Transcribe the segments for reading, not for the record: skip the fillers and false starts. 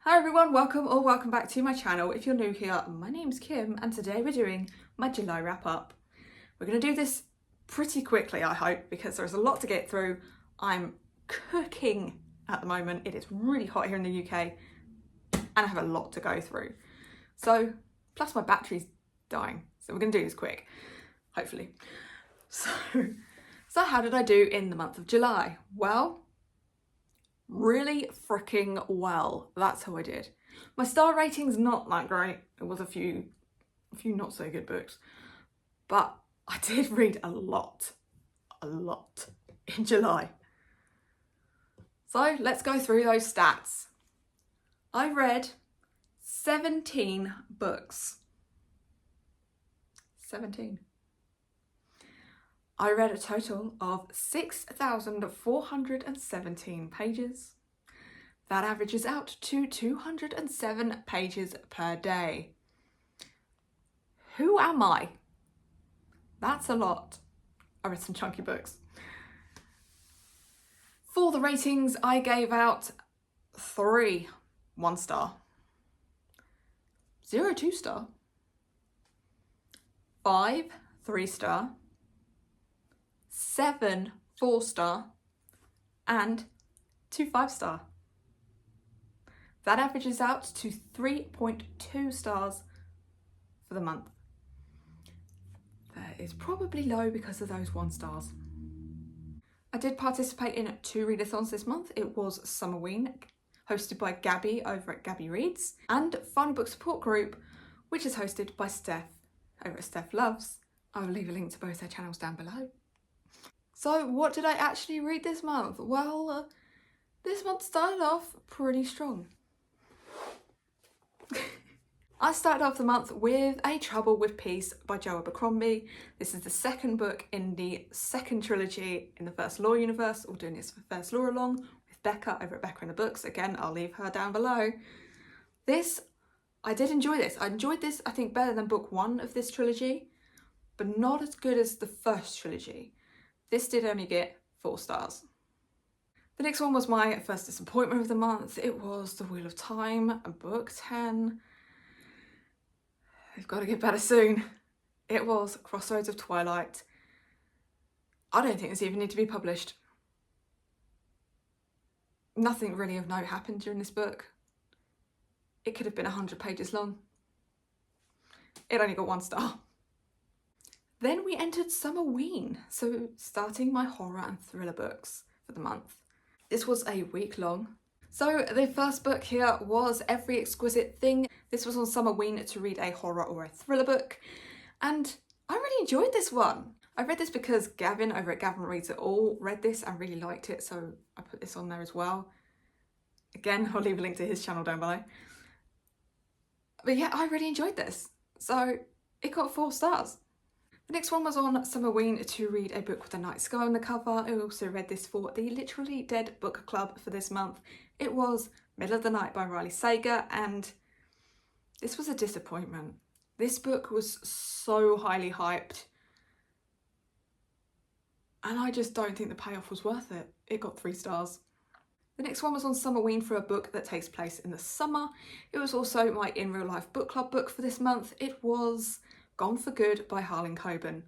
Hi everyone, welcome back to my channel. If you're new here, my name's Kim and today we're doing my July wrap up. We're going to do this pretty quickly, I hope, because there's a lot to get through. I'm cooking at the moment. It is really hot here in the UK and I have a lot to go through. So, plus my battery's dying, so we're going to do this quick, hopefully. So how did I do in the month of July? Well, really freaking well. That's how I did. My star rating's not that great. It was a few not so good books, but I did read a lot in July. So let's go through those stats. I read 17 books. 17. I read a total of 6,417 pages. That averages out to 207 pages per day. Who am I? That's a lot. I read some chunky books. For the ratings, I gave out 3 1-star, 0 2-star, 5 3-star, 7 4-star, and 2 5-star. That averages out to 3.2 stars for the month. That is probably low because of those 1 stars. I did participate in 2 readathons this month. It was Summerween, hosted by Gabby over at Gabby Reads, and Fun Book Support Group, which is hosted by Steph over at Steph Loves. I will leave a link to both their channels down below. So what did I actually read this month? Well, this month started off pretty strong. I started off the month with A Trouble with Peace by Jo Abercrombie. This is the second book in the second trilogy in the First Law universe. We're doing this for First Law along with Becca over at Becca in the Books. Again, I'll leave her down below. I did enjoy this. I enjoyed this, I think, better than book 1 of this trilogy, but not as good as the first trilogy. This did only get 4 stars. The next one was my first disappointment of the month. It was The Wheel of Time, book 10. They've got to get better soon. It was Crossroads of Twilight. I don't think this even need to be published. Nothing really of note happened during this book. It could have been 100 pages long. It only got 1 star. Then we entered Summerween, so starting my horror and thriller books for the month. This was a week long. So the first book here was Every Exquisite Thing. This was on Summerween to read a horror or a thriller book, and I really enjoyed this one. I read this because Gavin over at Gavin Reads It All read this and really liked it, so I put this on there as well. Again, I'll leave a link to his channel down below. But yeah, I really enjoyed this, so it got 4 stars. The next one was on Summerween to read a book with a night sky on the cover. I also read this for the Literally Dead book club for this month. It was Middle of the Night by Riley Sager, and this was a disappointment. This book was so highly hyped, and I just don't think the payoff was worth it. It got 3 stars. The next one was on Summerween for a book that takes place in the summer. It was also my In Real Life book club book for this month. It was Gone for Good by Harlan Coben.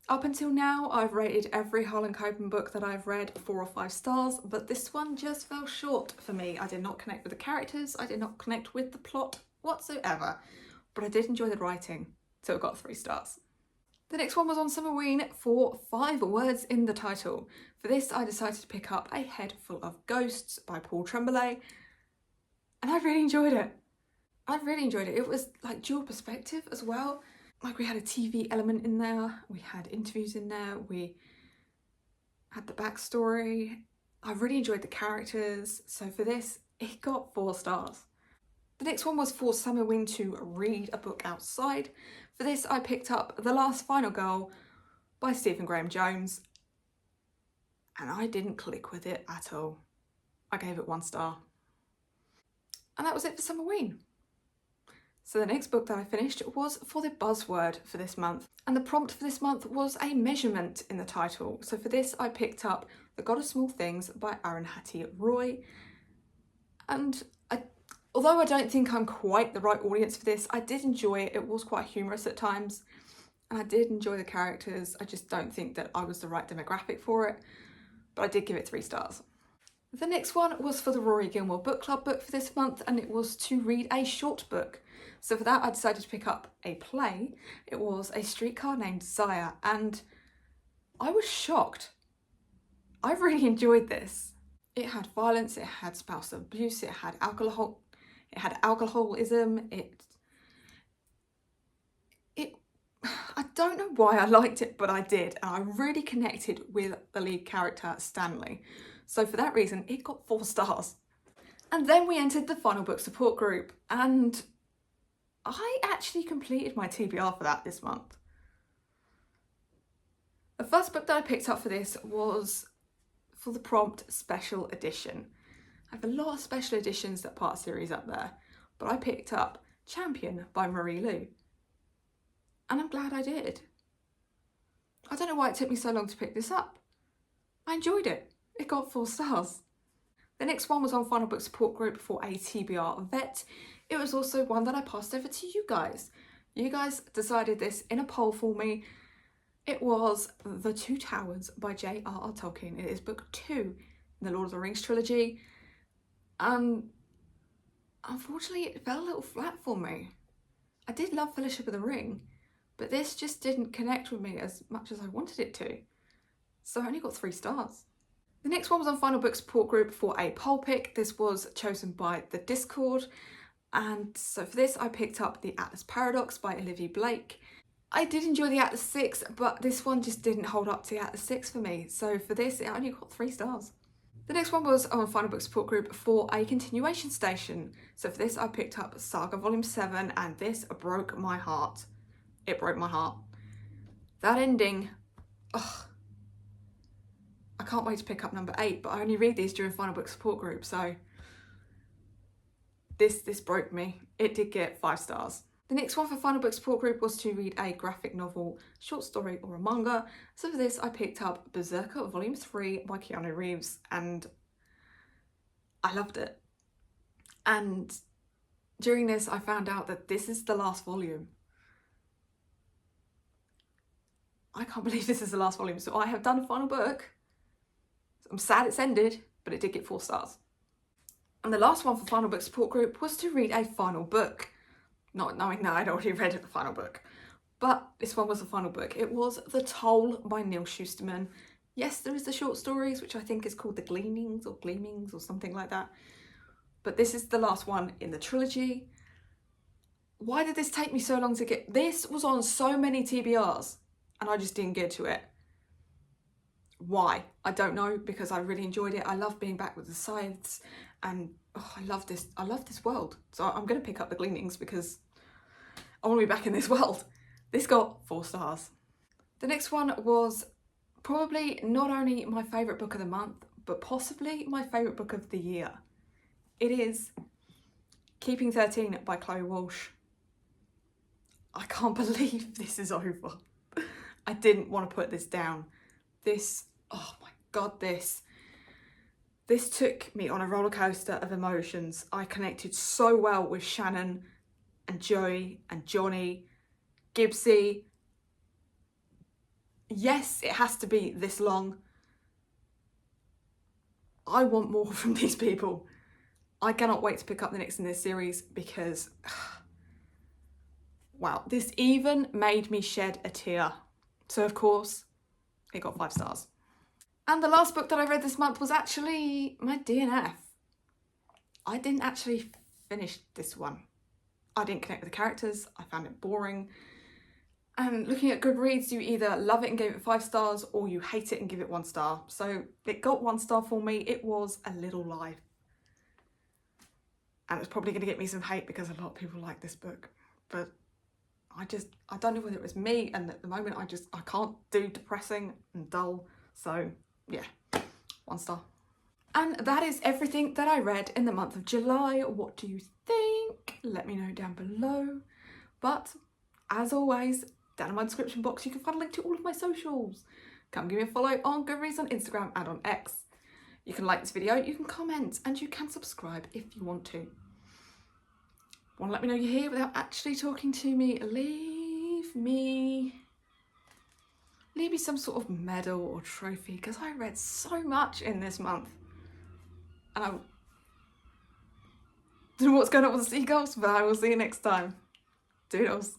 Up until now, I've rated every Harlan Coben book that I've read 4 or 5 stars, but this one just fell short for me. I did not connect with the characters, I did not connect with the plot whatsoever, but I did enjoy the writing, so it got 3 stars. The next one was on Summerween for 5 words in the title. For this, I decided to pick up A Head Full of Ghosts by Paul Tremblay, and I really enjoyed it. It was like dual perspective as well. Like, we had a TV element in there, we had interviews in there, we had the backstory. I really enjoyed the characters, so for this, it got 4 stars. The next one was for Summerween to read a book outside. For this, I picked up The Last Final Girl by Stephen Graham Jones, and I didn't click with it at all. I gave it 1 star. And that was it for Summerween. So the next book that I finished was for the buzzword for this month, and the prompt for this month was a measurement in the title. So for this I picked up The God of Small Things by Arundhati Roy, And although I don't think I'm quite the right audience for this, I did enjoy it. It was quite humorous at times, and I did enjoy the characters. I just don't think that I was the right demographic for it, but I did give it 3 stars. The next one was for the Rory Gilmore Book Club book for this month, and it was to read a short book. So for that, I decided to pick up a play. It was A Streetcar Named Desire, and I was shocked. I really enjoyed this. It had violence, it had spousal abuse, it had alcoholism, I don't know why I liked it, but I did, and I really connected with the lead character, Stanley. So for that reason, it got 4 stars. And then we entered the final book support group, and I actually completed my TBR for that this month. The first book that I picked up for this was for the Prompt Special Edition. I have a lot of special editions that part series up there, but I picked up Champion by Marie Lu. And I'm glad I did. I don't know why it took me so long to pick this up. I enjoyed it. It got 4 stars. The next one was on Final Book Support Group for a TBR Vet. It was also one that I passed over to you guys. You guys decided this in a poll for me. It was The Two Towers by J.R.R. Tolkien. It is book 2 in the Lord of the Rings trilogy. Unfortunately, it fell a little flat for me. I did love Fellowship of the Ring, but this just didn't connect with me as much as I wanted it to. So I only got 3 stars. The next one was on Final Book Support Group for a poll pick. This was chosen by the Discord. And so for this, I picked up The Atlas Paradox by Olivia Blake. I did enjoy the Atlas 6, but this one just didn't hold up to the Atlas 6 for me. So for this, it only got 3 stars. The next one was on Final Book Support Group for a continuation station. So for this, I picked up Saga Volume 7, and this broke my heart. It broke my heart. That ending, ugh. I can't wait to pick up number 8, but I only read these during Final Book Support Group, so this broke me. It did get 5 stars. The next one for Final Book Support Group was to read a graphic novel, short story or a manga. So for this I picked up Berserker Volume 3 by Keanu Reeves, and I loved it. And during this I found out that this is the last volume. I can't believe this is the last volume. So I have done a final book. I'm sad it's ended, but it did get 4 stars. And the last one for Final Book Support Group was to read a final book. Not knowing that I'd already read the final book. But this one was the final book. It was The Toll by Neil Shusterman. Yes, there is the short stories, which I think is called The Gleanings or Gleamings or something like that. But this is the last one in the trilogy. Why did this take me so long to get? This was on so many TBRs and I just didn't get to it. Why? I don't know, because I really enjoyed it. I love being back with the Scythes, and I love this world. So I'm going to pick up The Gleanings because I want to be back in this world. This got 4 stars. The next one was probably not only my favourite book of the month, but possibly my favourite book of the year. It is Keeping 13 by Chloe Walsh. I can't believe this is over. I didn't want to put this down. This, oh my God, this took me on a roller coaster of emotions. I connected so well with Shannon and Joey and Johnny, Gibbsy. Yes, it has to be this long. I want more from these people. I cannot wait to pick up the next in this series because, wow, this even made me shed a tear. So of course, it got 5 stars. And the last book that I read this month was actually my DNF. I didn't actually finish this one. I didn't connect with the characters. I found it boring. And looking at Goodreads, you either love it and gave it 5 stars or you hate it and give it 1 star. So it got 1 star for me. It was A Little Life. And it's probably going to get me some hate because a lot of people like this book. But I don't know whether it was me, and at the moment I can't do depressing and dull. So yeah, 1 star. And that is everything that I read in the month of July. What do you think? Let me know down below. But as always, down in my description box you can find a link to all of my socials. Come give me a follow on Goodreads on Instagram and on X. You can like this video, you can comment, and you can subscribe if you want to. Want to let me know you're here without actually talking to me? Leave me some sort of medal or trophy, because I read so much in this month. And I don't know what's going on with the seagulls, but I will see you next time. Doodles.